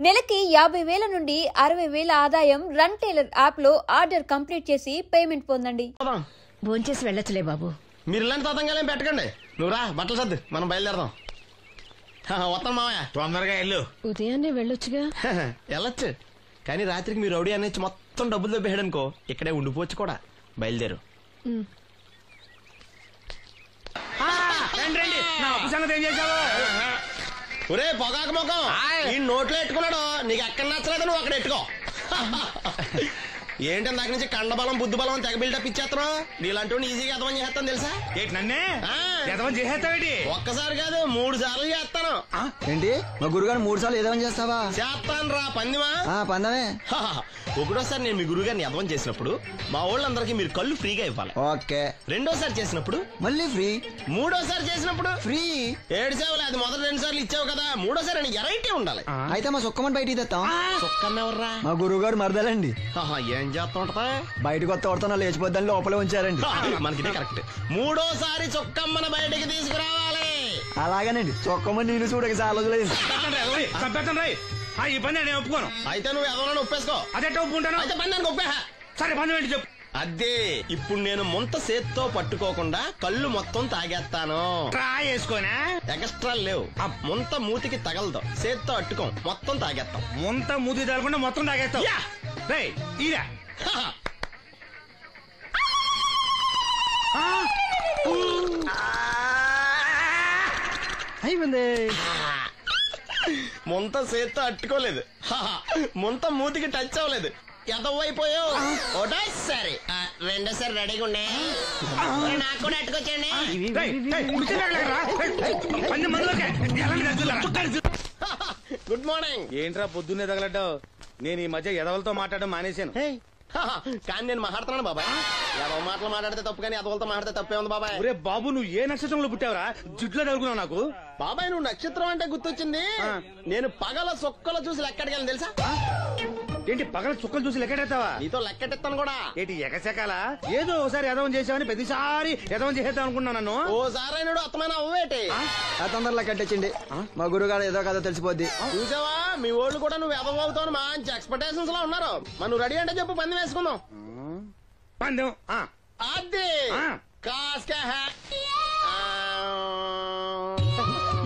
నెలకి 50,000 నుండి 60,000 ఆదాయం రన్ టైలర్ యాప్ లో ఆర్డర్ కంప్లీట్ చేసి పేమెంట్ పొందండి. భోంచేసి వెళ్ళొచ్చులే బాబు. మీరు ఇలాంటి తతంగాలేం పెట్టకండి. నువ్వు రా, బట్టలు సర్దు, మనం బయలుదేరదాం. వస్తాం మామయ్య, తొందరగా వెళ్ళు. ఉదయాన్నే వెళ్ళొచ్చుగా. వెళ్ళొచ్చు, కానీ రాత్రికి మీరు రౌడీ అనేది మొత్తం డబ్బులు దొబ్బేయడనుకో ఇక్కడే ఉండిపోవచ్చు కూడా. బయలుదేరు. ఒరే పొగాకు ముఖం, ఈ నోట్లో ఎట్టుకున్నాడు. నీకు ఎక్కడ నచ్చలేదు నువ్వు అక్కడ ఎట్టుకో. ఏంటి దాని నుంచి కండబలం బుద్ధి బలం తెగ బిల్డప్ ఇచ్చేస్తున్నావు. నీలాంటి ఈజీగా ఎదవని చేస్తాను తెలుసా? ఏంటి నన్నే ఎదవని చేసేస్తావేటి? ఒక్కసారి కాదు 3 సార్లు చేస్తాను. ఏంటి మా గురుగారు 3 సార్లు ఎదవని చేస్తావా? చేస్తాను రా పందిమా. పందమే. ఒకటోసారి నేను మీ గురుగారిని ఎదవని చేసినప్పుడు మా వాళ్ళందరికీ మీరు కళ్ళు ఫ్రీగా ఇవ్వాలి. ఓకే. రెండోసారి చేసినప్పుడు మళ్ళీ ఫ్రీ. మూడోసారి చేసినప్పుడు ఫ్రీ. 7 సేవలు అది మొదటి 2 సార్లు ఇచ్చావు కదా, మూడోసారి ఎరైటీ ఉండాలి. అయితే మా సుక్కమని బయటికి తెస్తాం. సుక్కమ్మెవర్రా? మా గురుగారు మరదలండి. ఏం చేస్తా ఉంటదా? బయటకు వస్తా కొడతా లేచిపోద్దని లోపలే ఉంచారండి. మనకిదే కరెక్ట్. మూడోసారి చొక్కమ్మని బయటికి తీసుకురావాలి. అలాగేనండి, చొక్కమని నేను చూడక చాలా రోజులైంది. ఈ పని నేను ఒప్పుకోను. అయితే నువ్వు ఎదవలని ఒప్పేసుకో. అదే ఒప్పుకుంటాను. అయితే పని దానికి ఒప్పే. సరే పని ఏంటి చెప్పు. అదే ఇప్పుడు నేను ముంత చేత్తో పట్టుకోకుండా కళ్ళు మొత్తం తాగేస్తాను. ట్రై చేసుకోనా? ఎక్స్ట్రా లేవు. ముంత మూతికి తగలదు, చేత్తో అట్టుకోం, మొత్తం తాగేస్తాం. ముంత మూతి తగలకుండా మొత్తం తాగేస్తాం. ఇదా అయిపోయింది. ముంత చేత్తో అట్టుకోలేదు, ముంత మూతికి టచ్ అవ్వలేదు, ఎదవైపోయావు. ఒకటోసారి రెండోసారి రెడీగా ఉండే. నాకు కూడా అట్టుకొచ్చండి. Good morning. ఏంట్రా పొద్దున్నే తగలడ్డావు? నేను ఈ మధ్య ఎదవలతో మాట్లాడడం మానేశాను. కానీ నేను మాట్లాడుతున్నాను బాబాయ్. ఎదవ మాటలు మాట్లాడితే తప్పు, కానీ ఎదవలతో మాట్లాడితే తప్పే ఉంది బాబాయ్. ఒరే బాబు, నువ్వు ఏ నక్షత్రంలో పుట్టావురా? జుట్లో తగులుకున్నావు నాకు. బాబాయ్ నువ్వు నక్షత్రం అంటే గుర్తొచ్చింది. నేను పగల సొక్కలు చూసి లెక్కడికి తెలుసా? ఏంటి పగల చుక్కలు చూసి లెక్కెడతావా? నీతో లెక్కెట్టిస్తాను కూడా. ఏంటి ఎగసెకాల? ఏదో ఒకసారి ఎదవం చేసావని ప్రతిసారి ఎదవం చేసేద్దాం అనుకున్నా నన్ను. ఓసారి అయినాడు అత్తమైన అవ్వేటి. తొందరలో కట్టించండి, మా గురుగారు ఏదో కదా తెలిసిపోద్ది. చూసావా, మీ వాళ్ళు కూడా నువ్వు ఎదవ అవుతావు మంచి ఎక్స్పెక్టేషన్స్ లో ఉన్నారు. మనం రెడీ అంటే చెప్పు, పందెం వేసుకుందాం. పందెం అది కాస్క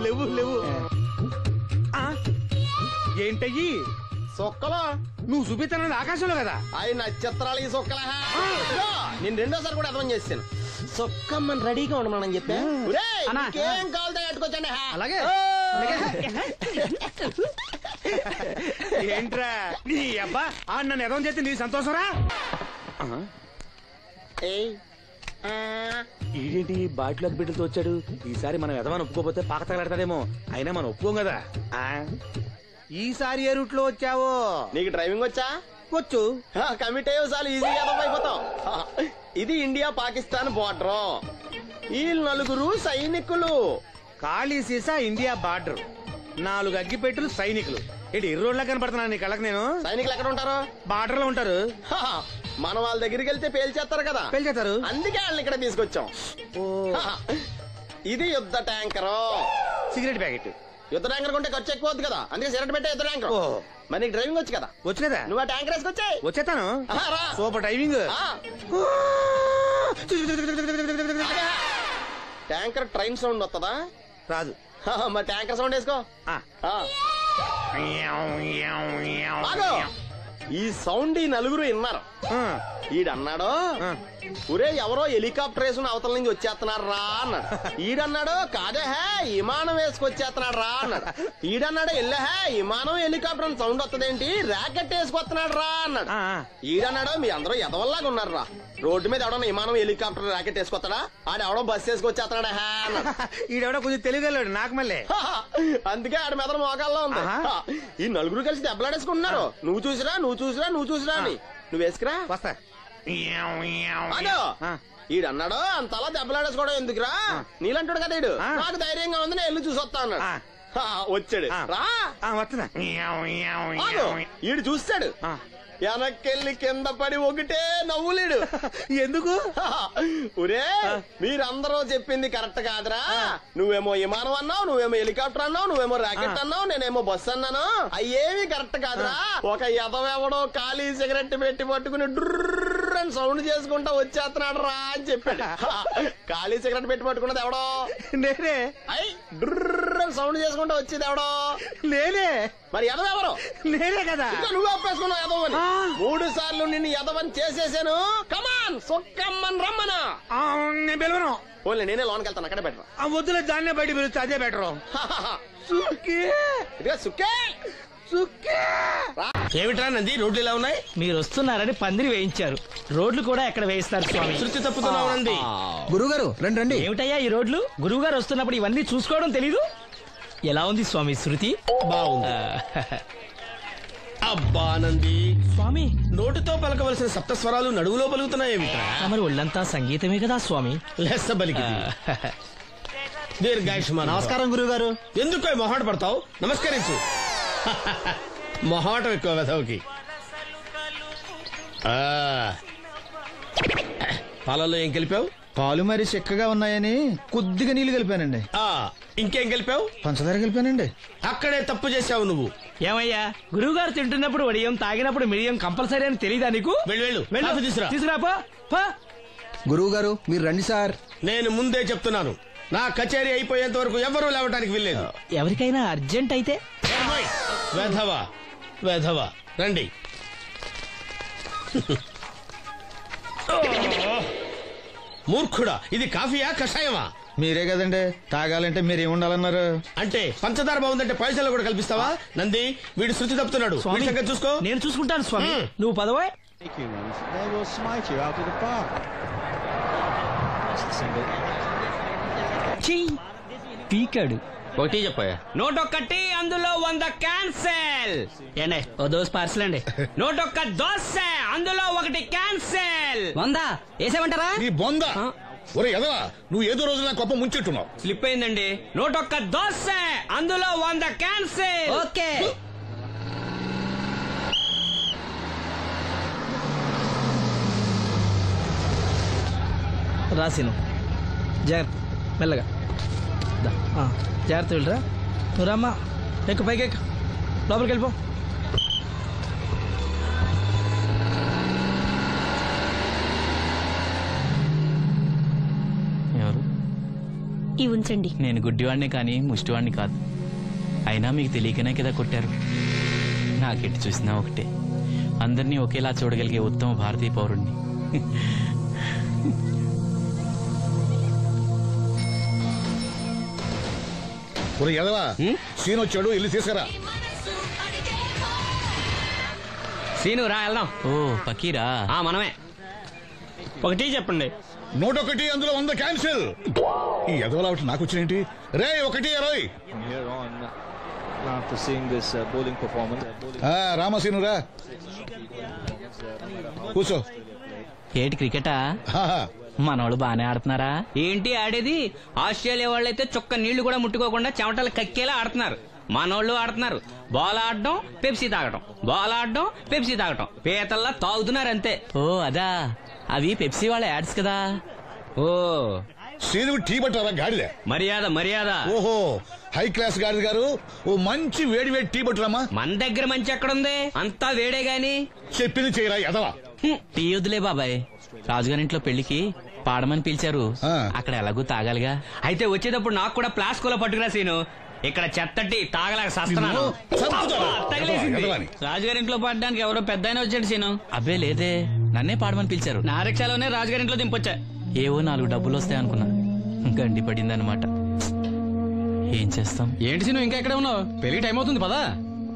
లేవు లేవు. ఏంటయ్యి సొక్కలో నువ్వు చూపిస్తానది ఆకాశంలో కదా? అవి నక్షత్రాలు ఈ సొక్కల. నేను రెండోసారి కూడా అర్థం చేస్తాను. సొక్కమ్మని రెడీగా ఉండమని చెప్పా. ఏం కావాలో కట్టుకోవచ్చండి. అలాగే. ఏంట్రా నీ అబ్బా నన్ను ఎదవం చేస్తే నీ సంతోషరా? ఈడేంటి బాటిలోకి బిడ్డలతో వచ్చాడు? ఈసారి మనం ఎదవని ఒప్పుకోపోతే పాక తగలాడతాడేమో. అయినా మనం ఒప్పుకోం కదా. ఈసారి ఏ రూట్ లో వచ్చావో? నీకు డ్రైవింగ్ వచ్చా? వచ్చు. కమిట్ అయ్యే చాలు, ఈజీగా అయిపోతాం. ఇది ఇండియా పాకిస్తాన్ బోర్డర్. ఈ 4 సైనికులు. ఖాళీ సీసా ఇండియా బార్డర్, 4 అగ్గిపెట్టులు సైనికులు. ఏంటి ఇర్రోడ్లా కనపడుతున్నా నీ కళ్ళకి నేను? సైనికులు ఎక్కడ ఉంటారు? బార్డర్ లో ఉంటారు. మనం వాళ్ళ దగ్గరికి వెళ్తే పేల్చేస్తారు కదా. పేల్చేస్తారు, అందుకే వాళ్ళని ఇక్కడ తీసుకొచ్చాం. ఇది యుద్ధ ట్యాంకర్. Cigarette packet. యుద్ధ ట్యాంకర్ కొంటే ఖర్చు ఎక్కువ అవుతుంది కదా, అందుకే సిగరెట్ పెట్టే యుద్ధ ట్యాంకర్. మరి నీకు డ్రైవింగ్ వచ్చు కదా? వచ్చు కదా. నువ్వు ఆ ట్యాంకర్ వేసుకొచ్చాయి. వచ్చేస్తాను. Super driving. Tanker train sound వస్తుందా? రాదు. మరి ట్యాంకర్ సౌండ్ వేసుకో. ఈ సౌండ్ ఈ 4 విన్నారు. ఈడన్నాడు, ఒరే ఎవరో హెలికాప్టర్ వేసుకుని అవతల నుంచి వచ్చేస్తున్నారు రా అన్నాడు. ఈడన్నాడు, కాదే విమానం వేసుకొచ్చేస్తున్నాడు రా అన్నాడు. ఈడన్నాడు, ఎల్లహే విమానం హెలికాప్టర్ అని సౌండ్ వస్తుందేంటి, ర్యాకెట్ వేసుకొస్తున్నాడు రా అన్నాడు. ఈడన్నాడు, మీ అందరూ ఎదవల్లాగా ఉన్నారు రా, రోడ్డు మీద ఎవడన్నా విమానం హెలికాప్టర్ ర్యాకెట్ వేసుకొస్తాడా? ఆడెవడో బస్సు వేసుకొచ్చేస్తున్నాడా అన్నాడు. ఈడెవడో కొంచెం తెలియగలడు నాకు మళ్ళీ. అందుకే ఆడ మెదడు మోకాల్లో ఉంది. ఈ 4 కలిసి దెబ్బలాడేసుకుంటున్నారు. నువ్వు చూసిరా నువ్వు చూసిరా నువ్వు చూసిరా అని. నువ్వు వేసుకురా. వస్తా. ఈడన్నాడు, అంతలా దెబ్బలాడేసుకోవడం ఎందుకురా, నీలంటాడు కదా ఈడు. నాకు ధైర్యంగా ఉంది, నేను వెళ్ళి చూసి వస్తా అన్నాడు. వచ్చాడు రా. వస్తున్నా. ఈడు చూస్తాడు, వెనక్కెళ్ళి కింద పడి ఒకటే నవ్వులేడు. ఎందుకు? ఒరే మీరందరూ చెప్పింది కరెక్ట్ కాదురా. నువ్వేమో విమానం అన్నావు, నువ్వేమో హెలికాప్టర్ అన్నావు, నువ్వేమో రాకెట్ అన్నావు, నేనేమో బస్సు అన్నాను. అయ్యేవి కరెక్ట్ కాదురా. ఒక ఎదవెవడో ఖాళీ సిగరెట్ పెట్టి పట్టుకుని డ్రర్ అని సౌండ్ చేసుకుంటా వచ్చేస్తున్నాడు రా అని చెప్పాడు. ఖాళీ సిగరెట్ పెట్టి పట్టుకున్నది ఎవడో? నేనే. అయ్యి డ్రర్ అని సౌండ్ చేసుకుంటా వచ్చేది ఎవడో? నేనే. మరి ఎదవెవరు? నేనే కదా. నువ్వు అప్పేసుకున్నావు ఎదవని. 3 సార్లు నిన్ను ఎదవని చేసేసాను. కమాన్ సొక్కమ్మని రమ్మను. నేను పిలవను. ఓన్లీ నేనే లోనికి వెళ్తాను, అక్కడే బెటర్. వద్దులే, దాన్నే బయట పిలుస్తా, అదే బెటరు. సుక్కే ఏమిట్రా నంది, రోడ్లు ఇలా ఉన్నాయి? మీరు వస్తున్నారని పందిరి వేయించారు. రోడ్లు కూడా ఎక్కడ వేయిస్తారు స్వామి? శృతి తప్పుతున్నావు నంది. గురుగారు రండి రండి. ఏమిటయ్యా ఈ రోడ్లు? గురువు గారు వస్తున్నప్పుడు ఇవన్నీ చూసుకోవడం తెలీదు? ఎలా ఉంది స్వామి శృతి? బాగుంది. అబ్బా నంది, స్వామి నోటితో పలకవలసిన సప్తస్వరాలు నడువులో పలుకుతున్నాయేమిట్రా? మరి ఒళ్ళంతా సంగీతమే కదా స్వామి. లెస్స బలికి దీర్ఘాయుష్మాన్. నమస్కారం గురుగారు. ఎందుకు మొహాట పడతావు? నమస్కరించు. మొహాటం ఎక్కువ వెధవుకి. పాలల్లో ఏం కలిపావు? పాలు మరి చిక్కగా ఉన్నాయని కొద్దిగా నీళ్లు కలిపానండి. ఇంకేం కలిపావు? పంచదార కలిపానండి. అక్కడే తప్పు చేశావు నువ్వు. ఏమయ్యా, గురువు గారు తింటున్నప్పుడు వడియం, తాగినప్పుడు మిరియం కంపల్సరీ అని తెలీదా నీకు? వెళ్ళు కాఫీ తీసురా. తీసుకురాపో. గురువు గారు మీరు రండి సార్. నేను ముందే చెప్తున్నాను, నా కచేరీ అయిపోయేంత వరకు ఎవరూ లేవటానికి వెళ్ళలేదు. ఎవరికైనా అర్జెంట్ అయితే వేధవా వేధవా రండి. మూర్ఖుడా, ఇది కాఫీయా కషాయమా? మీరే కదండి తాగాలంటే మీరేముండాలన్నారు? అంటే పంచదార బాగుందంటే పైసలు కూడా కల్పిస్తావా? నంది, వీడు శృతి తప్పుతున్నాడు. వీడి సంగతి చూసుకో. నేను చూసుకుంటాను స్వామి, నువ్వు పదవా. పీకాడు. ఒకటి చెప్పాయా? 101 అందులో 100 క్యాన్సెల్. ఏండే ఓ దోస్ పార్సల్ అండి. 101 దోశ అందులో 1 క్యాన్సెల్. 100 వేసేమంటారా? నీ బొంద. ఒరే ఎదవా, నువ్వు ఏదో రోజు నా గొప్ప ముంచెట్టున్నావు. స్లిప్ అయిందండి. 101 దోశ అందులో 100 క్యాన్సెల్. ఓకే. రాసిను జాగ్రత్త, మెల్లగా జాగ్రత్త వెళ్ళరా. నువ్వు రామ్మా, ఎక్కు పైకి ఎక్కు, లోపలికి వెళ్ళిపో. ఎవరు? ఇవి ఉంచండి. నేను గుడ్డివాడిని కానీ ముష్టివాడిని కాదు. అయినా మీకు తెలియకనే కదా కొట్టారు. నాకెట్టి చూసినా ఒకటే, అందరినీ ఒకేలా చూడగలిగే ఉత్తమ భారతీయ పౌరుణ్ణి. ఒరే ఎదవా, సీన్ వచ్చాడు, ఇల్లు తీసుకురా. సీను రా వెళ్దాం. ఓ పకీరా, మనమే. ఒకటి చెప్పండి. 101 అందులో 100 క్యాన్సిల్. ఈ ఎదవలా ఒకటి నాకు వచ్చినేంటి? రే 1-20. రామసీను రా, కూర్చో. ఏటి క్రికెటా? మనోళ్ళు బానే ఆడుతున్నారా? ఏంటి ఆడేది? ఆస్ట్రేలియా వాళ్ళైతే చుక్క నీళ్లు కూడా ముట్టుకోకుండా చెమటలు కక్కేలా ఆడుతున్నారు. మనోళ్ళు ఆడుతున్నారు బాల్ ఆడడం, పెప్సీ తాగటం, బాల్ ఆడడం, పెప్సీ తాగటం, పీతల్లా తాగుతున్నారు అంతే. ఓ అదా, అవి పెప్సీ వాళ్ళ యాడ్స్ కదా. ఓ సీను టీ పట్టారా గాడిదే? మర్యాద మర్యాద. ఓహో, హై క్లాస్ గాడిద గారు, ఓ మంచి వేడి వేడి టీ పట్టురామా. మన దగ్గర మంచి ఎక్కడుంది, అంతా వేడే గాని. చెప్పింది చేయరా ఎదవా. టీ వద్దులే బాబాయ్, రాజుగారింట్లో పెళ్లికి పాడమని పిలిచారు, అక్కడ ఎలాగూ తాగాలిగా. అయితే వచ్చేటప్పుడు నాకు కూడా ప్లాస్కోలో పట్టుకురా సీను. ఇక్కడ చెత్తటి తాగలేక సస్తున్నాను. రాజుగారింట్లో పాడడానికి ఎవరో పెద్ద వచ్చాడు సీను. అబ్బే లేదే, నన్నే పాడమని పిలిచారు. నా రిక్షాలోనే రాజుగారింట్లో దింపొచ్చా. ఏవో 4 డబ్బులు వస్తాయి అనుకున్నా, గండి పడింది అనమాట. ఏం చేస్తాం? ఏంటి సీను ఇంకా ఎక్కడ ఉన్నావు? పెళ్లి టైం అవుతుంది పదా.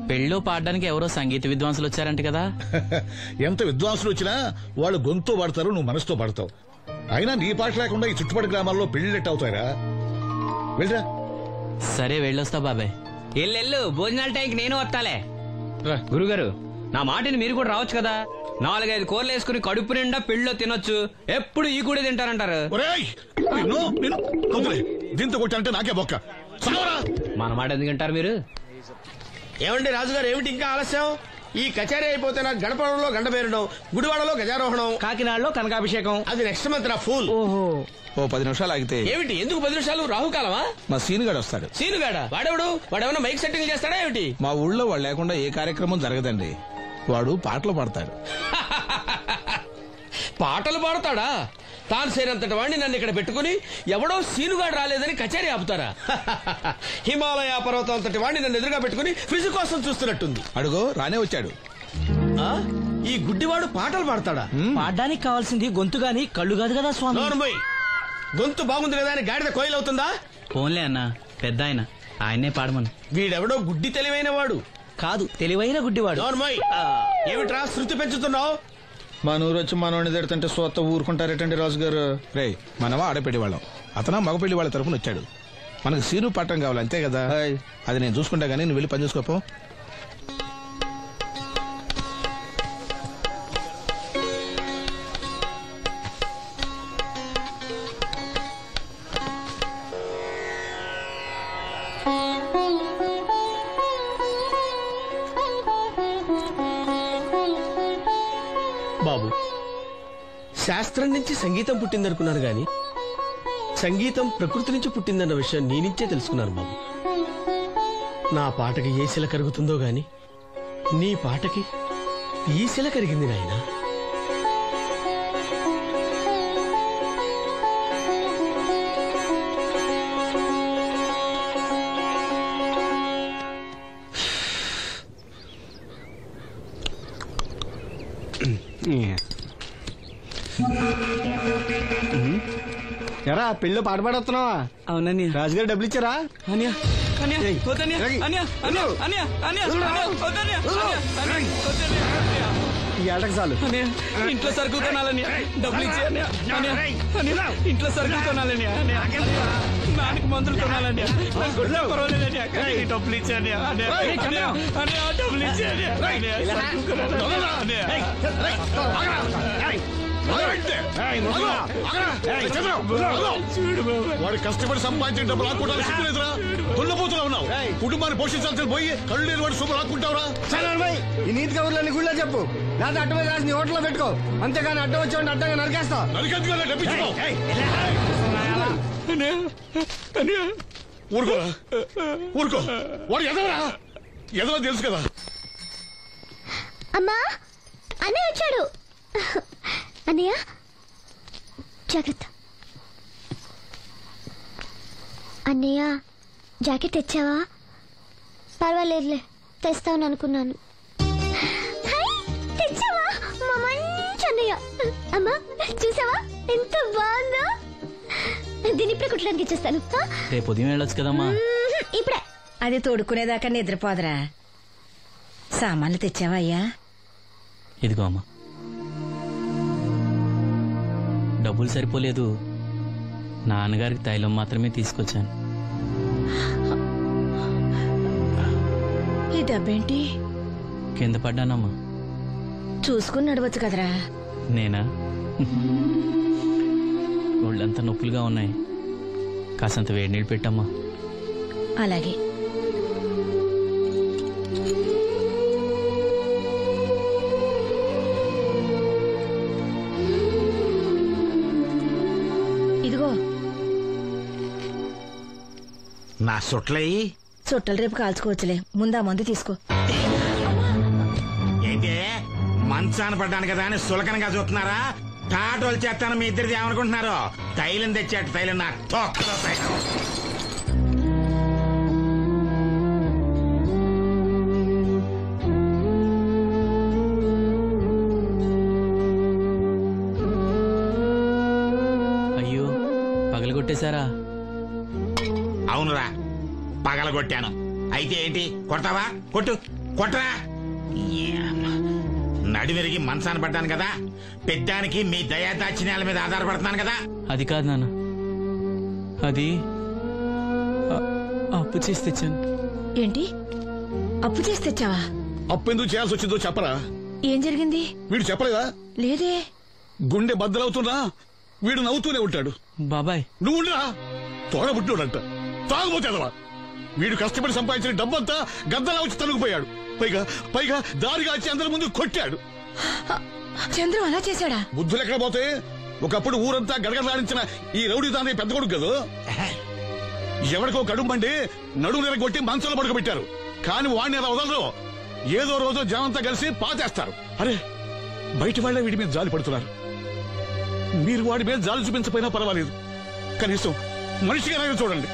పెళ్ళిలో పాడడానికి ఎవరో సంగీత విద్వాంసులు వచ్చారంట కదా. ఎంత విద్వాంసులు వచ్చినా వాళ్ళు గొంతు పడతారు, నువ్వు మనసుతో పడతావు. అయినా నీ పాట లేకుండా ఈ చుట్టుపక్కల గ్రామాల్లో పెళ్లిళ్ళెట్ అవుతాయిరా. వెళ్ళరా. సరే వెళ్ళొస్తా బాబాయ్. ఎల్లెళ్ళు, భోజనాల టైంకి నేను వస్తాలే. గురుగారు, నా మాటని మీరు కూడా రావచ్చు కదా. 4-5 కూరలు వేసుకుని కడుపు నిండా పెళ్ళిలో తినొచ్చు. ఎప్పుడు ఈ కూడా తింటారంటారు. దీంతో కొట్టాలంటే నాకే బొక్క. మన మాట ఎందుకంటారు మీరు? ఏమండి రాజుగారు, ఏమిటి ఇంకా ఆలస్యం? ఈ కచేరీ అయిపోతే నాకు గణపవరంలో గండ పేరడం, గుడివాడలో గజారోహణం, కాకినాడలో కనకాభిషేకం. అది నెక్స్ట్ మంత్ నా ఫూల్. ఓహో, ఓ 10 నిమిషాలు ఆగితే ఏమిటి ఎందుకు 10 నిమిషాలు? రాహుకాలమా? మా సీనుగాడు వస్తాడు. సీనుగాడా? వాడేమన్నా మైక్ సెట్టింగ్ చేస్తాడా ఏమిటి? మా ఊళ్ళో వాడు లేకుండా ఏ కార్యక్రమం జరగదండి. వాడు పాటలు పాడతాడు. పాటలు పాడతాడా? తాను సేనంతటి వాడిని నన్ను ఇక్కడ పెట్టుకుని ఎవడో సీనుగాడు రాలేదని కచేరీ ఆపుతారా? హిమాలయ పర్వతం అంతటి వాడిని నన్ను ఎదురుగా పెట్టుకుని ఫ్రిజ్ కోసం చూస్తున్నట్టుంది. అడుగో రానే వచ్చాడు. ఆ? ఈ గుడ్డివాడు పాటలు పాడతాడా? పాడడానికి కావాల్సింది గొంతు గాని కళ్ళు కాదు కదా స్వామి. నోర్మోయ్, గొంతు బాగుంది కదా అని గాడిద కోయిలవుతుందా? ఫోన్లే అన్న, పెద్ద ఆయన, ఆయన్నే పాడమను. వీడెవడో గుడ్డి తెలివైన వాడు కాదు, తెలివైన గుడ్డివాడు. నోర్మోయ్, ఏమిట్రా శృతి పెంచుతున్నావు? మన ఊరు వచ్చి మనోడిని తిడుతుంటే సొత్త ఊరుకుంటారేటండి రాజు గారు. రే, మనవా ఆడపెళ్లి వాళ్ళం, అతను మగపెళ్లి వాళ్ళ తరఫున వచ్చాడు. మనకు సీను పట్టం కావాలి అంతే కదా. అది నేను చూసుకుంటా గానీ నువ్వు వెళ్ళి పని చూసుకోపో. బాబు, శాస్త్రం నుంచి సంగీతం పుట్టిందనుకున్నారు గాని సంగీతం ప్రకృతి నుంచి పుట్టిందన్న విషయం నీ నుంచే తెలుసుకున్నాను బాబు. నా పాటకి ఏ శిల కరుగుతుందో గాని నీ పాటకి ఈ శిల కరిగింది నాయనా. ఎరా పెళ్ళి పాట పాడుతున్నావా? అవునని రాజుగారు డబ్బులు ఇచ్చారా? ఈ ఆటకు చాలు. ఇంట్లో సరుకులు కొనాలని డబ్బులు ఇచ్చి ఇంట్లో సరుకులు కొనాలని నాన్నకి మందులు కొనాలని పర్వాలేదని డబ్బులు ఇచ్చాని డబ్బులు ఇచ్చాని. వాడు కష్టపడి సంపాదించిన డబ్బులు ఆకుంటారు. సిగ్గులేదురా? దున్నపోతున్నా ఉన్నావు. కుటుంబాన్ని పోషించాల్సిన పోయి కళ్ళు లేని వాడు సూపర్ ఆకుంటావురా. ఈ నీతి కబుర్లన్నీ గుళ్ళో చెప్పు, లేదా అడ్డ మీద రాసి నీ హోటల్లో పెట్టుకో. అంతేగాని అడ్డం వచ్చి అడ్డంగా నరికేస్తా. నరికెందుకు డబ్బిచ్చుకో. ఊరుకోరా, ఊరుకో. వాడు ఎదవరా? ఎదవ తెలుసు కదా. అమ్మా, అన్నయ్య వచ్చాడు. అన్నయ్య జాగ్రత్త. అన్నయ్య జాకెట్ తెచ్చావా? పర్వాలేదులే, తెస్తావని అనుకున్నాను. తెచ్చావా? మా మంచి అన్నయ్య. అమ్మా చూసావా ఎంత బాగుందో? దీన్ని ఇప్పుడే కుట్టడానికి ఇచ్చేస్తాను. రేపు ఉదయం వెళ్ళొచ్చు కదమ్మా. ఇప్పుడే. అది తోడుకునేదాకా నిద్రపోదరా. సామాన్లు తెచ్చావా అయ్యా? ఇదిగో అమ్మా. డబ్బులు సరిపోలేదు, నాన్నగారికి తైలం మాత్రమే తీసుకొచ్చాను. ఈ డబ్బేంటి? కింద పడ్డానమ్మా. చూసుకుని నడవచ్చు కదరా. నేనా? ఒళ్ళంతా నొప్పులుగా ఉన్నాయి, కాసంత వేడి నీళ్ళు పెట్టమ్మా. అలాగే. ఇదిగో నా సొట్లయి చుట్టలు రేపు కాల్చుకోవచ్చులే, ముందా మందు తీసుకో. ఏంటే మంచాన పడ్డాను కదా అని సులకనగా చూస్తున్నారా? టాటోలు చేస్తాను మీ ఇద్దరిది ఏమనుకుంటున్నారు? తైలం తెచ్చాడు, తైలం నా తొక్కలో తైలం. అయ్యో, పగలగొట్టేశారా? అవునురా, పగలగొట్టాను. అయితే ఏంటి, కొడతావా? కొట్టు, కొట్టరా. నడివిరిగి మంచాన పడ్డాను కదా, పెద్దానికి మీ దయాదాచిన్యాల మీద ఆధారపడుతున్నాను కదా. అది కాదు నాన్న, అది అప్పు చేసి తెచ్చాను. ఏంటి, అప్పు చేసి తెచ్చావా? అప్పు ఎందుకు చేయాల్సి వచ్చిందో చెప్పరా? ఏం జరిగింది? వీడు చెప్పలేదా? లేదే. గుండె బద్దలవుతున్నా వీడు నవ్వుతూనే ఉంటాడు. బాబాయ్ నువ్వు ఉండరా? తోడబుట్టినోడంట, తాగుపోతేదవా. వీడు కష్టపడి సంపాదించిన డబ్బంతా గద్దలా వచ్చి తనుకుపోయాడు. పైగా పైగా దారిగా వచ్చి అందరి ముందు కొట్టాడు. చంద్రం అలా చేశాడా? బుద్ధులు ఎక్కడ పోతే ఒకప్పుడు ఊరంతా గడగడలాడించిన ఈ రౌడీ దాని పెద్ద కొడుకు కదా. ఎవరికో కడుంబండి నడుము నిరగొట్టి మంచంలో పడుకోబెట్టారు. కానీ వాడిని అలా వదలరు. ఏదో రోజు జనంతా కలిసి పాతేస్తారు. అరే బయట వాళ్ళే వీడి మీద జాలి పడుతున్నారు. మీరు వాడి మీద జాలి చూపించపోయినా పర్వాలేదు, కనీసం మనిషిగా చూడండి.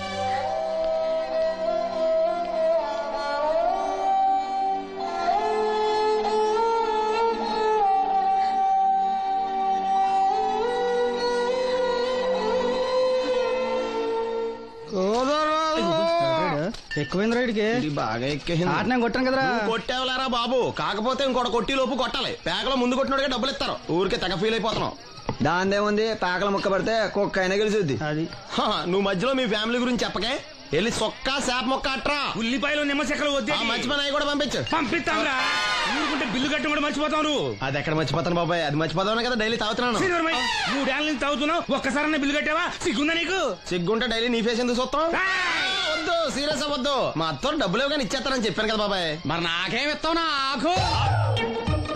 ఎక్కువైంది రైడ్కి బాగా ఎక్కేసింది. కొట్టాను కదరా. కొట్టేవలేరా బాబు, కాకపోతే ఇంకోటి కొట్టి లోపు కొట్టాలి. పేకలో ముందు కొట్టినోడిగా డబ్బులు ఇస్తారు. ఊరికే తెగ ఫీల్ అయిపోతున్నావు. దాందేముంది, పేకల ముక్క పడితే కుక్క అయినా గెలిచిద్ది. అది నువ్వు మధ్యలో మీ ఫ్యామిలీ గురించి చెప్పకే. వెళ్ళి సొక్క శాప మొక్క అట్రా. ఉల్లిపాయలు నిమ్మచెక్కలు వద్దే. మంచి పని కూడా పంపించు. పంపిస్తాంరా. ఊరుకుంటే బిల్లు కట్టి కూడా మర్చిపోతావు నువ్వు. అది ఎక్కడ మర్చిపోతాను బాబాయ్, అది మర్చిపోతావు కదా డైలీ తాగుతున్నాను. 3 ఏళ్ళ నుంచి తాగుతున్నావు, ఒక్కసారి బిల్లు కట్టావా? సిగ్గుందా నీకు? సిగ్గుంటే డైలీ నీ ఫేస్ ఎందుకు చూస్తాం? వద్దు, సీరియస్ అవ్వద్దు. మా అత్తో డబ్బులు ఇవ్వగానే ఇచ్చేస్తానని చెప్పాను కదా బాబాయ్. మరి నాకేం ఇస్తావు? నాకు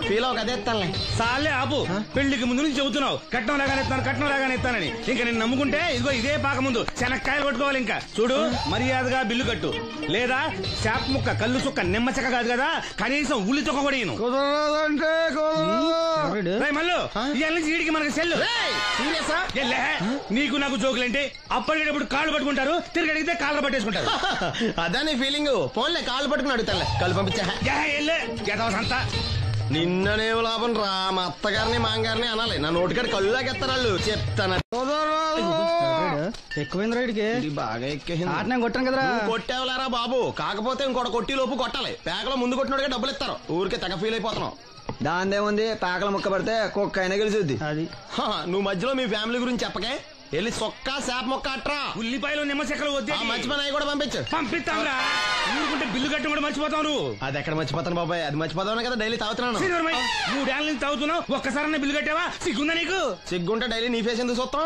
ఫీల్ అవ్వక అదే ఇస్తానులే. సాలే ఆపు. పెళ్లికి ముందు నుంచి చెబుతున్నావు కట్నం లాగానే ఇస్తాను, కట్నం లాగానే ఇస్తానని. ఇంకా నేను నమ్ముకుంటే ఇదిగో ఇదే పాక ముందు శనక్కాయలు కొట్టుకోవాలి. ఇంకా చూడు, మర్యాదగా బిల్లు కట్టు, లేదా చేప ముక్క కళ్ళు చుక్క నిమ్మ చెక్క కాదు కదా, కనీసం ఉల్లి తొక్క కూడా ఇయ్యను. మళ్ళీ ఇవాళ నుంచి వీడికి మనకి సెల్లు. నీకు నాకు జోకులంటే అప్పటికేటప్పుడు కాళ్ళు పట్టుకుంటారు, తిరిగి అడిగితే కాళ్ళు పట్టేసుకుంటారు. అదే నీ ఫీలింగ్. ఫోన్లే కాళ్ళు పట్టుకుని అడుగుతానులే, కళ్ళు పంపించా. అంతా నిన్ననేం లాభం రా. మా అత్తగారిని మాంగారిని అనాలి, నా నోటికాడ కళ్ళు లాగెత్తారు వాళ్ళు. చెప్తాను. ఎక్కువైంది రైడ్కి బాగా ఎక్కేసింది. కొట్టాను కదరా. కొట్టేవలేరా బాబు, కాకపోతే ఇంకోటి కొట్టి లోపు కొట్టాలి. పేకలో ముందు కొట్టినోడిగా డబ్బులు ఇస్తారు. ఊరికే తెగ ఫీల్ అయిపోతున్నావు. దాందేముంది, పేకల ముక్క పడితే కుక్క అయినా గెలిచిద్ది. అది నువ్వు మధ్యలో మీ ఫ్యామిలీ గురించి చెప్పకే. వెళ్ళి సొక్క శాప మొక్క అట్రా. ఉల్లిపాయలు నిమ్మచెక్కలు వద్దే. మంచి పని కూడా పంపించు. పంపిస్తాంరా. ఊరుకుంటే బిల్లు కట్టి కూడా మర్చిపోతావు నువ్వు. అది ఎక్కడ మర్చిపోతాను బాబాయ్, అది మర్చిపోతావు కదా డైలీ తాగుతున్నాను. 3 ఏళ్ళ నుంచి తాగుతున్నావు, ఒక్కసారి బిల్లు కట్టావా? సిగ్గుందా నీకు? సిగ్గుంటే డైలీ నీ ఫేస్ ఎందుకు చూస్తాం?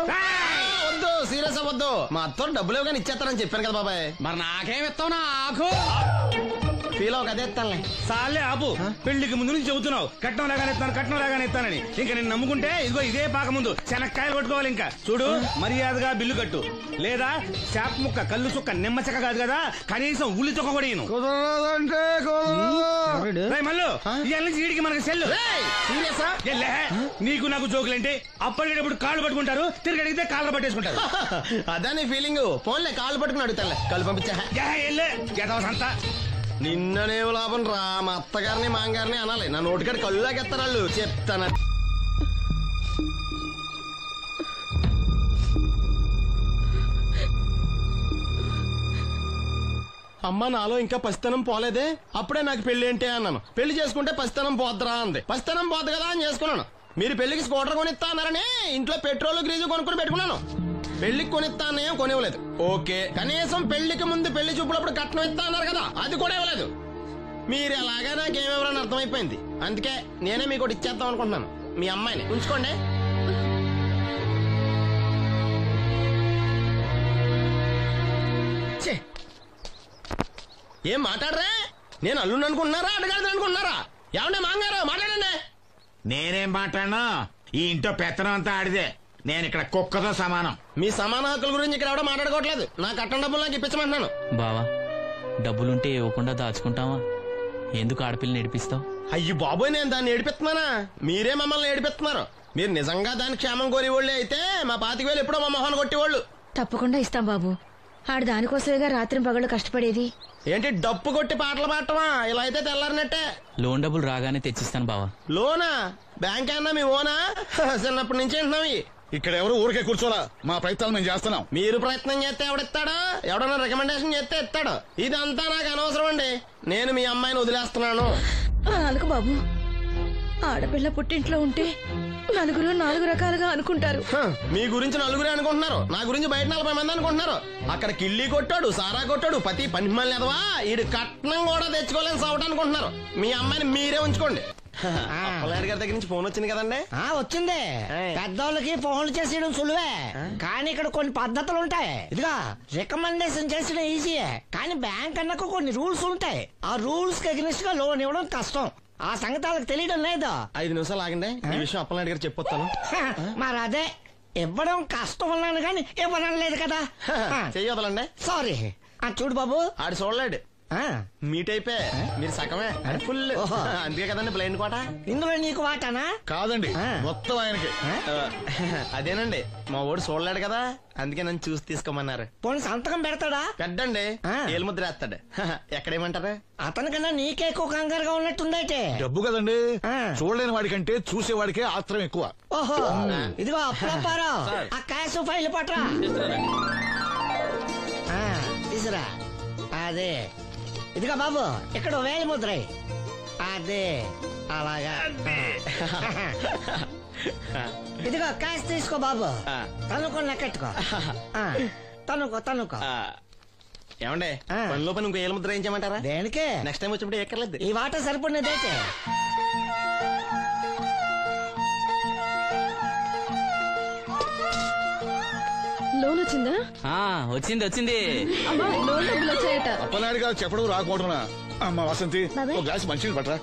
వద్దు, సీరియస్ అవ్వద్దు. మా అత్తో డబ్బులు ఇవ్వగానే ఇచ్చేస్తానని చెప్పాను కదా బాబాయ్. మరి నాకేం ఇస్తావు? నాకు ఫీల్ అవ్వక అదే ఇస్తానులే. సాలే ఆపు. పెళ్లికి ముందు నుంచి చెబుతున్నావు కట్నం లాగానే ఇస్తాను, కట్నం లాగానే ఇస్తానని. ఇంకా నేను నమ్ముకుంటే ఇదిగో ఇదే పాక ముందు శనక్కాయలు కొట్టుకోవాలి. ఇంకా చూడు, మర్యాదగా బిల్లు కట్టు, లేదా చేప ముక్క కళ్ళు చుక్క నిమ్మ చెక్క కాదు కదా, కనీసం ఉల్లి తొక్క కూడా ఇయ్యను. మళ్ళీ ఇవాళ నుంచి వీడికి మనకి సెల్లు. నీకు నాకు జోకులంటే అప్పటికేటప్పుడు కాళ్ళు పట్టుకుంటారు, తిరిగి అడిగితే కాళ్ళు పట్టేసుకుంటారు. అదే నీ ఫీలింగ్. ఫోన్లే కాళ్ళు పట్టుకుని అడుగుతానులే, కళ్ళు పంపించా. అంతా నిన్ననేం లాభం రా. మా అత్తగారిని మాంగారిని అనాలి, నా నోటికాడ కళ్ళు లాగెత్తారు వాళ్ళు. చెప్తాను. అమ్మ నాలో ఇంకా పసితనం పోలేదే. అప్పుడే నాకు పెళ్లి ఏంటి అన్నాను. పెళ్లి చేసుకుంటే పసితనం పోద్దురా అంది. పసితనం పోద్దు కదా అని చేసుకున్నాను. మీరు పెళ్లికి స్కూటర్ కొనిస్తా అన్నారని ఇంట్లో పెట్రోల్ గ్రీజు కొనుక్కుని పెట్టుకున్నాను. పెళ్లికి కొనిస్తా అన్నయ్య కొనివ్వలేదు. ఓకే, కనీసం పెళ్లికి ముందు పెళ్లి చూపులప్పుడు కట్నం ఇస్తా అన్నారు కదా, అది కూడా ఇవ్వలేదు. మీరు ఎలాగా నాకేమెవరని అర్థమైపోయింది. అందుకే నేనే మీకు ఒకటి ఇచ్చేద్దాం అనుకుంటున్నాను. మీ అమ్మాయిని ఉంచుకోండి. ఏం మాట్లాడరా? నేను అల్లుండి అనుకుంటున్నారా, అడగాలి అనుకుంటున్నారా? ఏమంటే మాంగారు మాట్లాడండి. నేనేం మాట్లాడను, ఈ ఇంట్లో పెత్తనం అంతా ఆడిదే. నేను ఇక్కడ కుక్కతో సమానం. మీ సమాన హక్కుల గురించి ఇక్కడ ఎవడో మాట్లాడుకోవట్లేదు. నా కట్టం డబ్బులు నాకు ఇప్పించమంటున్నాను. బావా, డబ్బులుంటే ఇవ్వకుండా దాచుకుంటావా? ఎందుకు ఆడపిల్లని ఏడిపిస్తావు? అయ్యి బాబోయ్, నేను దాన్ని ఏడిపిస్తున్నానా? మీరే మమ్మల్ని ఏడిపిస్తున్నారు. మీరు నిజంగా దాని క్షేమం కోరేవాళ్ళే అయితే మా 25,000 ఎప్పుడో మా మొహాన్ని కొట్టేవాళ్ళు. తప్పకుండా ఇస్తాం బాబు. ఆడు దానికోసమేగా రాత్రి పగళ్ళు కష్టపడేది. ఏంటి డప్పు కొట్టి పాటలు పాడటమా? ఇలా అయితే తెల్లారినట్టే. లోన్ డబ్బులు రాగానే తెచ్చిస్తాను బావా. లోనా? బ్యాంక్ అన్నా మీ ఓనా? చిన్నప్పటి నుంచి వింటున్నాం. ఇక్కడ ఎవరు ఊరికే కూర్చోలా, మా ప్రయత్నాలు మేము చేస్తున్నాం. మీరు ప్రయత్నం చేస్తే ఎవడిస్తాడా? ఎవడన్నా రికమెండేషన్ చేస్తే ఇస్తాడు. ఇదంతా నాకు అనవసరం అండి. నేను మీ అమ్మాయిని వదిలేస్తున్నాను. అనుకు బాబు, ఆడపిల్ల పుట్టింట్లో ఉంటే నలుగురు 4 రకాలుగా అనుకుంటారు. మీ గురించి నలుగురే అనుకుంటున్నారు, నా గురించి బయట 40 మంది అనుకుంటున్నారు. అక్కడ కిళ్ళి కొట్టాడు, సారా కొట్టాడు, పతి పని మళ్ళీ ఎదవా ఈడు కట్నం కూడా తెచ్చుకోలేని సవట అనుకుంటున్నారు. మీ అమ్మాయిని మీరే ఉంచుకోండి. అప్పలనాయుడు గారి దగ్గర నుంచి ఫోన్ వచ్చింది కదండి. వచ్చింది. పెద్దోళ్ళకి ఫోన్లు చేసేయడం సులువే, కానీ ఇక్కడ కొన్ని పద్ధతులు ఉంటాయి. ఇదిగా రికమెండేషన్ చేసిన ఈజీయే, కానీ బ్యాంక్ అన్నకు కొన్ని రూల్స్ ఉంటాయి. ఆ రూల్స్ కి అగ్నిస్ట్ గా లోన్ ఇవ్వడం కష్టం. ఆ సంగతి వాళ్ళకి తెలియడం లేదు. 5 నిమిషాలు ఆగండి, ఈ విషయం అప్పలనాయుడు గారు చెప్పొస్తాను. మరి అదే ఇవ్వడం కష్టం ఉన్నాను కానీ ఇవ్వడం లేదు కదా. చెయ్యొదలండి. సారీ. చూడు బాబు, ఆడు చూడలేడు. మీట్ అయిపోయి మీరు సగమే ఫుల్. అందుకే కదండి బ్లైండ్ కోట. ఇందులో నీకు వాటానా? కాదండి, మొత్తం ఆయనకి. అదేనండి, మా ఓడు చూడలేడు కదా, అందుకే నన్ను చూసి తీసుకోమన్నారు. పోనీ సంతకం పెడతాడా? పెద్దండి, ఏలు ముద్ర వేస్తాడు. ఎక్కడేమంటారు? అతనికన్నా నీకే ఎక్కువ కంగారుగా ఉన్నట్టుందైతే. డబ్బు కదండి, చూడలేని వాడికంటే చూసేవాడికే ఆత్రం ఎక్కువ. ఓహో, ఇదిగో అప్పుడప్పారావు, ఆ క్యాష్ ఫైల్ పట్రా. తీసురా. అదే, ఇదిగో బాబు, ఇక్కడ వేలి ముద్ర. అదే అలాగా. ఇదిగో క్యాష్ తీసుకో బాబు, తనుకో లెక్కెట్టుకో. తనుకో. ఏమండే, పనిలో పని ఇంకో ఏలు ముద్ర ఏం చేయమంటారా? దేనికే? నెక్స్ట్ టైం వచ్చినప్పుడు ఎక్కర్లేదు. ఈ వాట సరిపడినదైతే. లోన్ వచ్చిందా? వచ్చింది. లోన్ డబ్బులు వచ్చాయట. అప్పలనాయుడు గారు చెప్పడం రాకపోవడమా? అమ్మ వసంతి, ఒక గ్లాస్ మంచినీళ్ళు పట్టరా.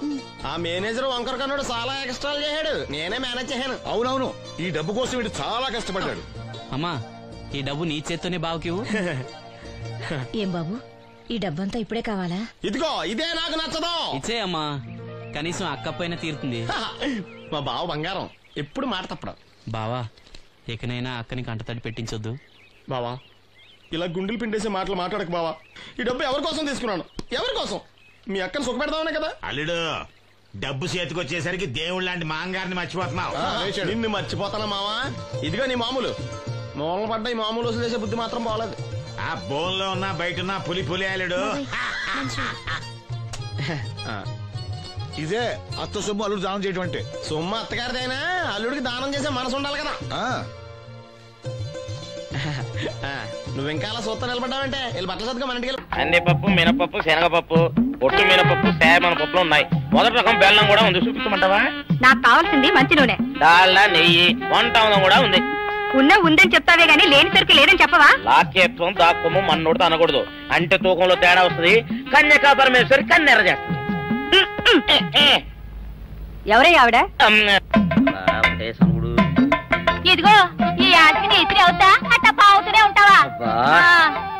ఆ మేనేజర్ వంకర కన్నాడు, చాలా ఎక్స్ట్రాలు చేశాడు, నేనే మేనేజ్ చేశాను. అవునవును, ఈ డబ్బు కోసం వీడు చాలా కష్టపడ్డాడు. అమ్మా, ఈ డబ్బు నీ చేత్తోనే బావుకి. ఏం బాబు, ఈ డబ్బంతా ఇప్పుడే కావాలా? ఇదిగో ఇదే నాకు నచ్చదు. ఇచ్చే అమ్మా, కనీసం అక్క పైన తీరుతుంది. మా బావ బంగారం, ఎప్పుడు మాట తప్పడం. బావా, ఇకనైనా అక్కని కంటతడి పెట్టించొద్దు. బావా, ఇలా గుండెలు పిండేసే మాటలు మాట్లాడక బావా. ఈ డబ్బు ఎవరి కోసం తీసుకున్నాను? ఎవరి కోసం? మీ అక్కను సుఖపెడదామనే కదా. అల్లుడు, డబ్బు చేతికొచ్చేసరికి దేవుళ్ళ లాంటి మాంగారిని మర్చిపోతున్నావు. నిన్ను మర్చిపోతానా మావా? ఇదిగో నీ మామూలు మూలలు పడ్డా, ఈ మామూలు వసూలు చేసే బుద్ధి మాత్రం బాగలేదు. ఆ బోన్లో ఉన్నా బయట ఉన్నా పులి అల్లుడు. ఇదే అత్త సొమ్ము అల్లుడు దానం చేయడం అంటే. సొమ్ము అత్తగారిదైనా అల్లుడికి దానం చేసే మనసు ఉండాలి కదా. నువ్వింకా అలా సూత్త నిలబడ్డావంటే వెళ్ళి బట్టలు సర్దుగా మన ఇంటికి. కందిపప్పు, మినపప్పు, శనగపప్పు, పొట్టు మినపప్పు, సేమన పప్పులు ఉన్నాయి. మొదటి రకం బెల్లం కూడా ఉంది, చూపించమంటావా? నాకు కావాల్సింది మంచి నూనె, డాల్డా, నెయ్యి, వంట కూడా ఉంది. ఉందని చెప్తావే గానీ లేని సరికి లేదని చెప్పవా? లాక్యత్వం దాక్కుము మన్నోడితో అనకూడదు, అంటే తూకంలో తేడా వస్తుంది. కన్యకా పరమేశ్వరి కన్నెర చేస్తుంది. ఎవరై ఆవిడ? ఇదిగో ఈ ఆటకి నీ ఇస్త్రీ అవుతా అట్ట పావుతూనే ఉంటావా?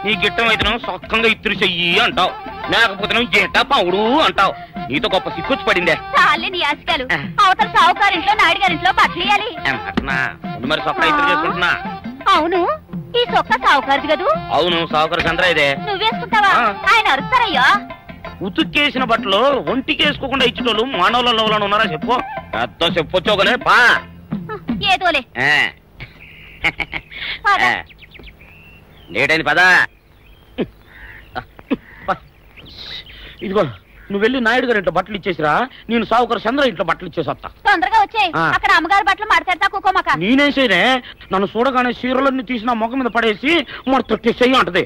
నీ గిట్టం అయితే సొక్కంగా ఇత్తురు చెయ్యి అంటావు, లేకపోతే గిట్ట పావుడు అంటావు. నీతో గొప్ప సిక్కుచ్చి పడిందే. చాలే నీ ఆశకాలు. అవతల సావుకారింట్లో నాయుడు గారింట్లో బట్టలేయాలి. మరి సొక్క ఇత్తురు చేసుకుంటున్నా. అవును, ఈ సొక్క సావుకారిది కదూ? అవును, సావుకారు చంద్ర ఇదే. నువ్వేసుకుంటావా? ఆయన అరుస్తారయ్యా. ఉతుక్కేసిన బట్టలు ఒంటికేసుకోకుండా ఇచ్చేటోళ్ళు మానవులలో ఉన్నారా చెప్పు? పెద్ద చెప్పొచ్చోగనే పా. ఏదోలే లేటైంది పదా. ఇదిగో నువ్వు వెళ్ళి నాయుడు గారి ఇంట్లో బట్టలు ఇచ్చేసిరా, నేను సావుకారు చంద్ర ఇంట్లో బట్టలు ఇచ్చేసి వస్తా. తొందరగా వచ్చాయి, అక్కడ అమ్మగారి బట్టలు మాడతాడతా కుకోమక. నేనేం చేయనే, నన్ను చూడగానే చీరలన్నీ తీసిన ముఖం మీద పడేసి మడతెట్టేసేయి అంటది.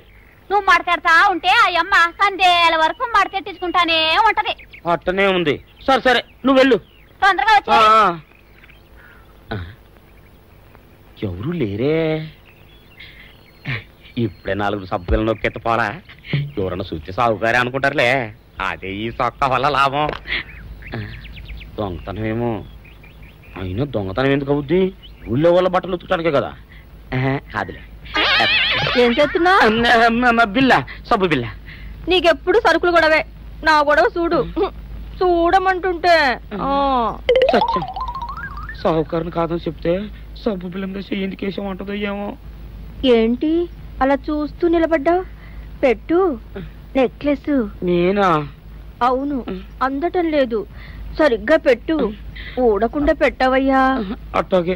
నువ్వు మడతెడతా ఉంటే ఆ అమ్మ కందేల వరకు మడతెట్టించుకుంటానే ఉంటది. అట్టనే ఉంది. సరే సరే, నువ్వు వెళ్ళు. తొందరగా వచ్చా. ఎవరు లేరే, ఇప్పుడే 4 సబ్బులు నొక్కెత్త పోరా. ఎవరన్నా చూస్తే సాగుకారే అనుకుంటారులే. అదే ఈ సొక్క వల్ల లాభం. దొంగతనం అయినా దొంగతనం ఎందుకు అవుద్ది? ఊళ్ళో వాళ్ళ బట్టలు ఉతుకడానికే కదా. కాదులే. ఏం చేస్తున్నా? బిల్ల, సబ్బు బిల్ల. నీకెప్పుడు సరుకులు గొడవే. నా గొడవ చూడు, చూడమంటుంటే. సాహుకారుని కాదని చెప్తే సబ్బు బిల్లం చేసి ఎందుకు వేసామంటుందో ఏమో. ఏంటి అలా చూస్తూ నిలబడ్డావు? పెట్టు నెక్లెస్. నేనా? అవును, అందటం లేదు, సరిగ్గా పెట్టు. ఊడకుండా పెట్టవయ్యా. అట్టాగే.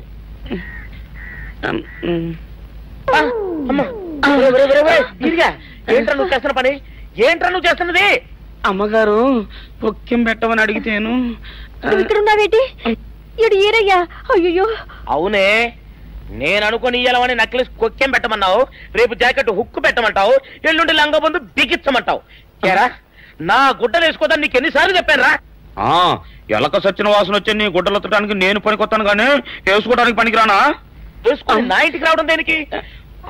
ఏంట్రా నువ్వు చేస్తున్న పని? ఏంట్రా నువ్వు చేస్తున్నది? అమ్మగారు పొక్కెం పెట్టమని అడిగితేను. ఇక్కడున్నావేటి? ఇడు ఈరయ్యా. అయ్యో. అవునే, నేను అనుకుని ఇయ్యాలని నక్లెస్ కొక్కెం పెట్టమన్నావు, రేపు జాకెట్ హుక్కు పెట్టమంటావు, ఎల్లుండి లంగబందు బిగించమంటావు. కేరా, నా గుడ్డలు వేసుకోదాన్ని నీకు ఎన్నిసార్లు చెప్పాను రా? ఎలక సచ్చిన వాసన వచ్చి నీ గుడ్డలు ఎత్తడానికి నేను పనికొత్తాను కానీ వేసుకోవడానికి పనికిరానా? వేసుకొని నా ఇంటికి రావడం దేనికి?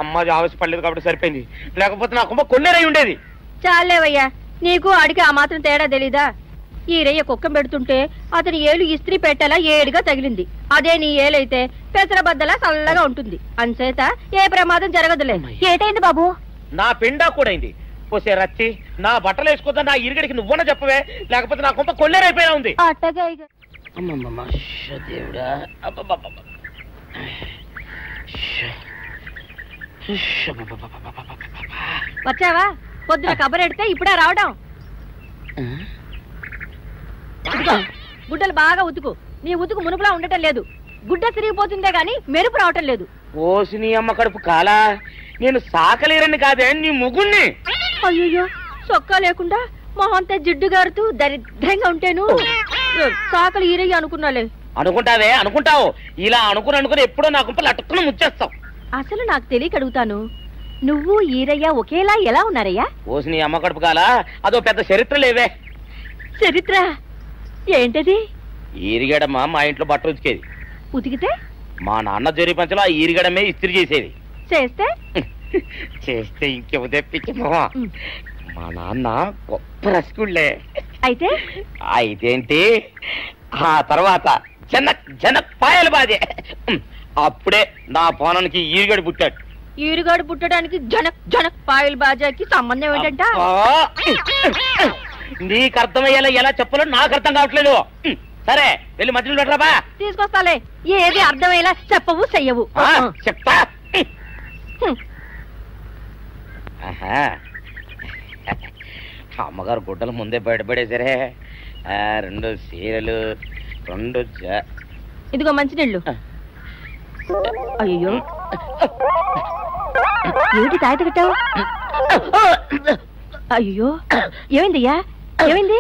అమ్మాది ఆవేశపడలేదు కాబట్టి సరిపోయింది, లేకపోతే నా కుమ్మ కొన్నేరై ఉండేది. చాలేవయ్యా, నీకు అడిగి ఆ మాత్రం తేడా తెలీదా? ఈ రయ్య కుక్కం పెడుతుంటే అతని ఏలు ఇస్త్రీ పెట్టేలా ఏడుగా తగిలింది. అదే నీ ఏలైతే పెసరబద్దలా చల్లగా ఉంటుంది. అంచేత ఏ ప్రమాదం జరగదులే. ఏటైంది బాబు? నా పిండా కూడా అయింది. పోసే రచ్చి నా బట్టలు వేసుకోద్దా నా ఇరుగడికి నువ్వన చెప్పవే, లేకపోతే నా కొంత కొల్లేరైపోయినా ఉంది. అట్టగా దేవుడా, వచ్చావా? పొద్దున కబరెడితే ఇప్పుడే రావడం. గుడ్డలు బాగా ఉతుకు. నీ ఉతుకు మునుపులా ఉండటం లేదు. గుడ్డ తిరిగిపోతుందే గాని మెరుపు రావటం లేదు. ఓసి నీ అమ్మ కడుపు కాలా, నేను సాకలేరని కాదే నీ ముగ్గుణ్ణి. అయ్యో, సొక్కా లేకుండా మొహంతా జిడ్డు గారుతూ దరిద్రంగా ఉంటేను సాకలు ఈరయ్య అనుకున్నాలే. అనుకుంటావే, అనుకుంటావు. ఇలా అనుకుని ఎప్పుడో నా గుంపలు అటుక్కుని ముచ్చేస్తావు. అసలు నాకు తెలియక అడుగుతాను, నువ్వు ఈరయ్య ఒకేలా ఎలా ఉన్నారయ్యా? ఓసి నీ అమ్మ కడుపు కాలా, అదో పెద్ద చరిత్ర లేవే. చరిత్ర ఏంటది? ఈరిగడమ్మ మా ఇంట్లో బట్టలు ఉతికేది. ఉతికితే మా నాన్న జరి పంచలో ఆ ఈరిగడమే ఇస్త్రీ చేసేది. చేస్తే చేస్తే ఇంకెవ తెప్పించి మా నాన్న గొప్ప రసికుళ్ళే. అయితే అయితేంటి, ఆ తర్వాత జనక్ పాయలు బాధే. అప్పుడే నా పోనానికి ఈరిగడు పుట్టాడు. ఈరుగాడు పుట్టడానికి జనక్ పాయల్ బాజాకి సంబంధం ఏంటంట? నీకు అర్థమయ్యేలా ఎలా చెప్పాలో నాకు అర్థం కావట్లేదు. సరే వెళ్ళి మధ్యలో పెట్టరాబా. తీసుకొస్తాలే. ఏది అర్థమయ్యేలా చెప్పవు చెయ్యవు. చెప్తా. అమ్మగారు గుడ్డలు ముందే బయటపడేసరే. 2 చీరలు, 2 ఇదిగో మంచినీళ్ళు. అయ్యో, ఏంటి తాయిత కట్టావు? అయ్యో, ఏమైందయ్యా? ఏమైంది?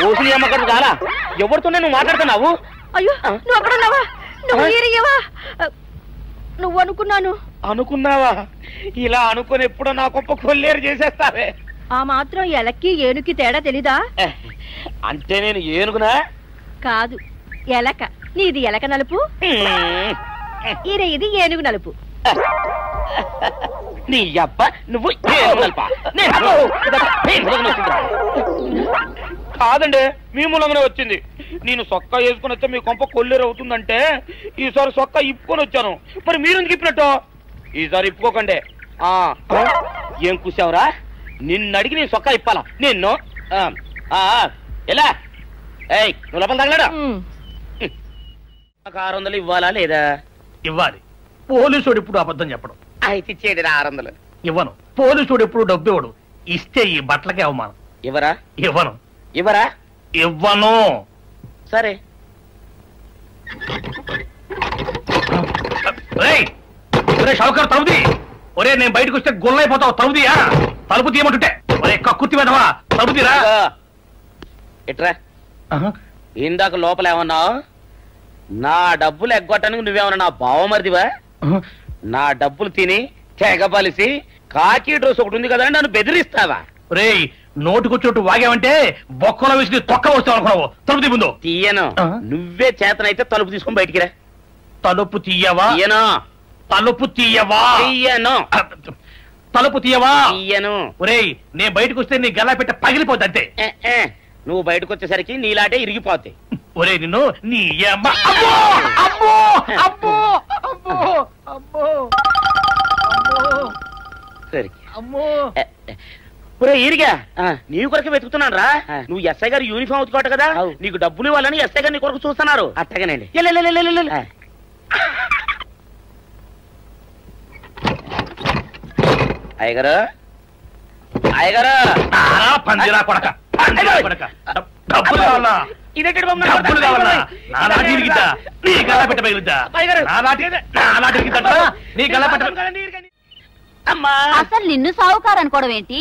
ఓసిలి అమ్మగారు కాలా, ఎవరితోనే నువ్వు మాట్లాడుతున్నావు? అయ్యో, నువ్వు అక్కడున్నావా? నువ్వు ఈరయ్యవా? నువ్వు అనుకున్నావా? ఇలా అనుకుని ఎప్పుడో నా గొప్ప కొల్లేరు చేసేస్తావే. ఆ మాత్రం ఎలక్కి ఏనుకి తేడా తెలీదా? అంటే నేను ఏనుగునా? కాదు, ఎలక. నీది ఎలక నలుపు, ఈరయ్యది ఏనుగు నలుపు. నీ అబ్బ నువ్వు కాదండి, మీ మూలంగానే వచ్చింది. నేను సొక్క వేసుకుని వస్తే మీ కొంప కొల్లేరు అవుతుందంటే ఈసారి సొక్క ఇప్పుకొని వచ్చాను. మరి మీరు ఎందుకు ఇప్పినట్టు? ఈసారి ఇప్పుకోకండి. ఏం కూసావురా? నిన్ను అడిగి నేను సొక్క ఇప్పాలా నిన్ను? ఎలా? ఏయ్, నువ్వు లోపల తగలడా? 600 ఇవ్వాలా లేదా? ఇవ్వాలి. పోలీసుడు ఇప్పుడు అబద్ధం చెప్పడం. అయితే ఇచ్చేయండి 600. ఇవ్వను. పోలీసుడు ఎప్పుడు డబ్బు ఇవ్వడు. ఇస్తే ఈ బట్టలకే అవమానం. ఇవ్వరా? ఇవ్వను. ఇవ్వరా? ఇవ్వను. సరే. షౌకర్ తలుపుది. ఒరే, నేను బయటకు వస్తే గొల్లైపోతావు. తలుపుదియా? తలుపు తీయమంటుంటే ఒరే కక్కుర్తి వెదవా, తలుపుదిరా. ఇట్రా. ఇందాక లోపల ఏమన్నావు? నా డబ్బులు ఎగ్గొట్టడానికి నువ్వేమన్నా నా బావమరిదివా? నా డబ్బులు తిని తెగబలిసి కాకి డ్రెస్ ఒకటి ఉంది కదా నన్ను బెదిరిస్తావా? రే, నోటుకొచ్చోటు వాగావంటే బొక్కలో వేసి తొక్క వస్తావు అనుకున్నావు. తలుపు తీ ముందు. తీయను. నువ్వే చేతనైతే తలుపు తీసుకొని బయటికి రా. తలుపు తీయవా? తీయను. తలుపు తీయవా? తీయను. తలుపు తీయవా? తీయను. ఒరే, నేను బయటకు వస్తే నీ గల్లా పెట్ట పగిలిపోద్ది అంతే. నువ్వు బయటకు వచ్చేసరికి నీలాటే ఇరిగిపోతాయి. ఒరే, నిన్ను నీ అమ్మ. అబ్బో అబ్బో అబ్బో అబ్బో అబ్బో సరే అమ్మో. ఒరే ఈరిగా, నీ కొరకు వెతుకుతున్నాను రా. నువ్వు ఎస్ఐ గారు యూనిఫామ్ ఉతుకోట కదా, నీకు డబ్బులు ఇవ్వాలని ఎస్ఐ గారు నీ కొరకు చూస్తున్నారు. అట్టగానండి. అయ్యగారు, అయ్యగారు, పందిరా కొడక, డబ్బులు కావాలా? డబ్బులు కావాలా? నా లాఠీ ఇరిగిద్దా? నీ గల్లా పెట్ట పగిలిద్దా? నా లాఠీ ఇరిగిద్దా? నీ గల్లా పెట్ట. అసలు నిన్ను సావుకారు అనుకోవడం ఏంటి?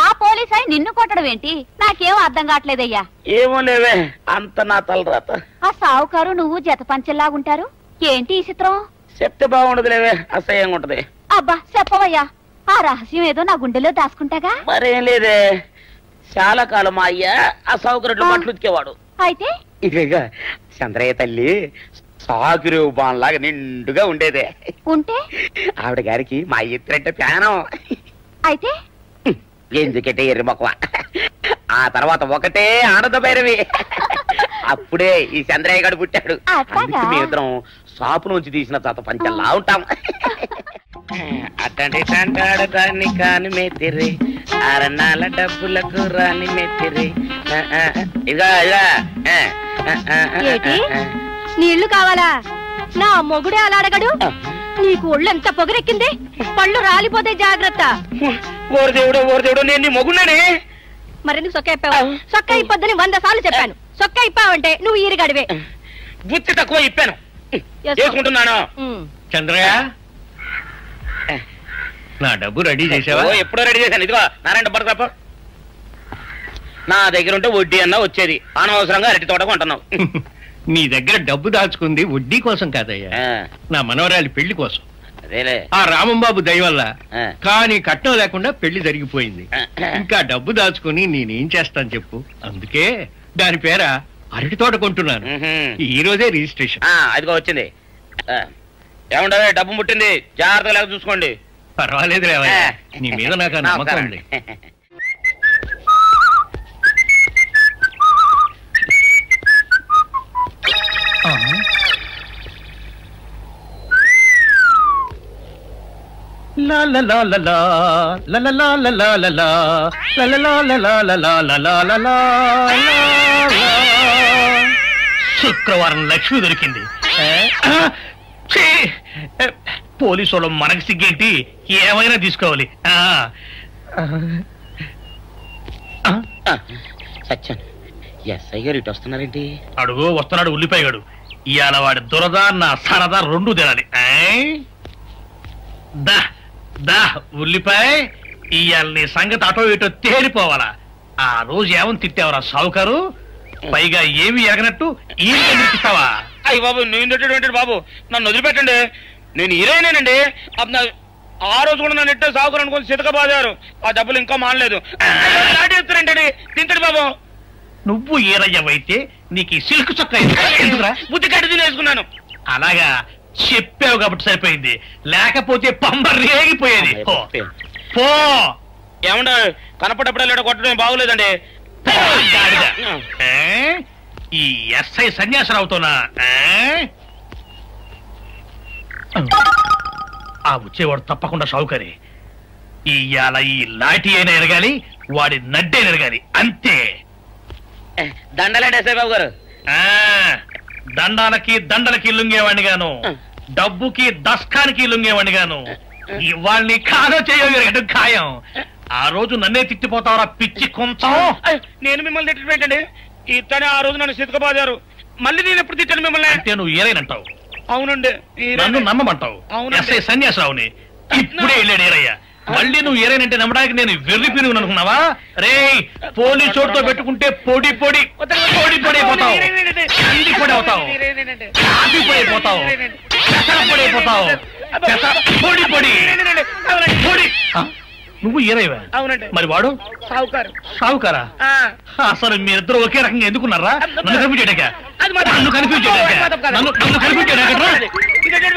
ఆ పోలీస్ అయి నిన్ను కొట్టడం ఏంటి? నాకేం అర్థం కావట్లేదయ్యా. ఏమో లేవే, అంత నా తలరాత. ఆ సావుకారు నువ్వు జత పంచెల్లాగుంటారు ఏంటి ఈ చిత్రం? చెప్తే బాగుండదు లేవే, అసహ్యంగా ఉంటది. అబ్బా చెప్పవయ్యా. ఆ రహస్యం ఏదో నా గుండెలో దాచుకుంటాగా. మరేం లేదే, చాలా కాలం మా అయ్య ఆ సౌకర్యంలో బట్టలు ఉతికేవాడు. అయితే ఇక చంద్రయ్య తల్లి సాగురు బాన్లాగా నిండుగా ఉండేదే. ఉంటే ఆవిడ గారికి మా ఎత్తురంటే ప్యానం. అయితే ఎందుకంటే ఎర్రి మొక్కవ. ఆ తర్వాత ఒకటే ఆనంద భైరవి. అప్పుడే ఈ చంద్రయ్య గారు పుట్టాడు. మీ ఇద్దరం షాపు నుంచి తీసిన తాత పంచల్లా ఉంటాం. అట్టండి తంటాడు దాన్ని కాని మెత్తిరి, అరణాల డబ్బులకు రాని మెత్తిరి. ఇదిగా నీళ్లు కావాలా? నా మొగుడే అలా అడగడు. నీకు ఒళ్ళు ఎంత పొగరెక్కింది, పళ్ళు రాలిపోతే జాగ్రత్త. ఓరు దేవుడు నేను నీ మొగుడనే. మరెందుకు సొక్క ఇప్పావు? సొక్క ఇప్పొద్దని 100 సార్లు చెప్పాను. సొక్క ఇప్పావంటే నువ్వు ఈరిగడివే. బుద్ధి తక్కువ ఇప్పాను, చేసుకుంటున్నాను. చంద్రయ్య, నా డబ్బు రెడీ చేసావా? ఎప్పుడో రెడీ చేశాను. ఇదిగో నారాయణ డబ్బు తప్ప నా దగ్గర ఉంటే వడ్డీ అన్నా వచ్చేది. అనవసరంగా అరటి తోట కొంటున్నావు. నీ దగ్గర డబ్బు దాచుకుంది వడ్డీ కోసం కాదయ్యా, నా మనవరాలి పెళ్లి కోసం. ఆ రామంబాబు దయ వల్ల కానీ కట్నం లేకుండా పెళ్లి జరిగిపోయింది. ఇంకా డబ్బు దాచుకుని నేనేం చేస్తాను చెప్పు. అందుకే దాని పేర అరటి తోట కొంటున్నాను. ఈ రోజే రిజిస్ట్రేషన్. అదిగో వచ్చింది. ఏముండదు, డబ్బు ముట్టింది, జాగ్రత్తగా లేక చూసుకోండి. పర్వాలేదు లేవయ్యా, నీ మీద నాకు నమ్మకం ఉంది. శుక్రవారం లక్ష్మి దొరికింది. పోలీసు వాళ్ళు మనకి సిగ్గేంటి, ఏమైనా తీసుకోవాలి. సత్యం, ఎస్ఐ గారు ఇటు వస్తున్నారేంటి? అడుగు వస్తున్నాడు ఉల్లిపాయగాడు. ఇవాళ వాడి దురద నా సరదా రెండు తినాలి. దా దా ఉల్లిపాయ, ఇవాళ నీ సంగతి అటో ఇటో తేలిపోవాలా. ఆ రోజు ఏమని తిట్టావరా సావుకారు, పైగా ఏమి ఎరగనట్టు ఈస్తావా? అయ్యి బాబు, నేను తిట్టేటువంటి బాబు, నన్ను వదిలిపెట్టండి. నేను హీరోయినేనండి. ఆ రోజు కూడా నన్ను ఇట్టే సాగురు అనుకుని సితక బాదారు. ఆ డబ్బులు ఇంకా మానలేదు. చెప్తారేంటండి, తింటాడు బాబు. నువ్వు ఈరయ్యవైతే నీకు సిల్క్ చొక్క ఎందుకురా? బుద్ధి కట్టి తినేసుకున్నాను. అలాగా చెప్పావు కాబట్టి సరిపోయింది, లేకపోతే పంబ రేగిపోయేది. పో. ఏమండ కనపడప్పుడే కొట్టడం బాగోలేదండి. ఈ ఎస్ఐ సన్యాసరావుతోనా? ఆ వచ్చేవాడు తప్పకుండా షౌకరి. ఇవాళ ఈ లాఠీ అయినా ఎరగాలి, వాడి నడ్డైనా ఎరగాలి, అంతే. దండలేండి ఎస్ఐ బాబు గారు. దండాలకి దండలకి లొంగేవాడిని గాను, డబ్బుకి దస్కానికి లొంగేవాడిని గాను. వాళ్ళని కాదో చేయడం ఖాయం. ఆ రోజు నన్నే తిట్టిపోతావరా పిచ్చి కొంచెం. నేను మిమ్మల్ని తిట్టండి. ఇతనే ఆ రోజు నన్ను సితకబాదారు. మళ్ళీ నేను ఎప్పుడు తిట్టాను మిమ్మల్ని? అంటే నువ్వు ఏరైనంటావు. అవునండి, నన్ను నమ్మమంటావు. ఎస్ఐ సన్యాసరావుని ఇప్పుడే వెళ్ళాడు ఏరయ్య. మళ్ళీ నువ్వు ఏరైనంటే నమ్మడానికి నేను వెర్రి పిరుగు అనుకున్నావా? రే, పోలీసు చోటుతో పెట్టుకుంటే పొడి పొడి పొడి పొడి అయిపోతావు, కంది పొడి అవుతావు, కాఫీ పొడి అయిపోతావు, పెసర పొడి అయిపోతావు, పొడి పొడి పొడి. నువ్వు ఏరైవా? అవునండి. మరి వాడు సావుకారు. సావుకారా? అసలు మీరిద్దరు ఒకే రకంగా ఎందుకున్నారా? నన్ను కనిపించాక, నన్ను కనిపించాక, నన్ను కనిపించాక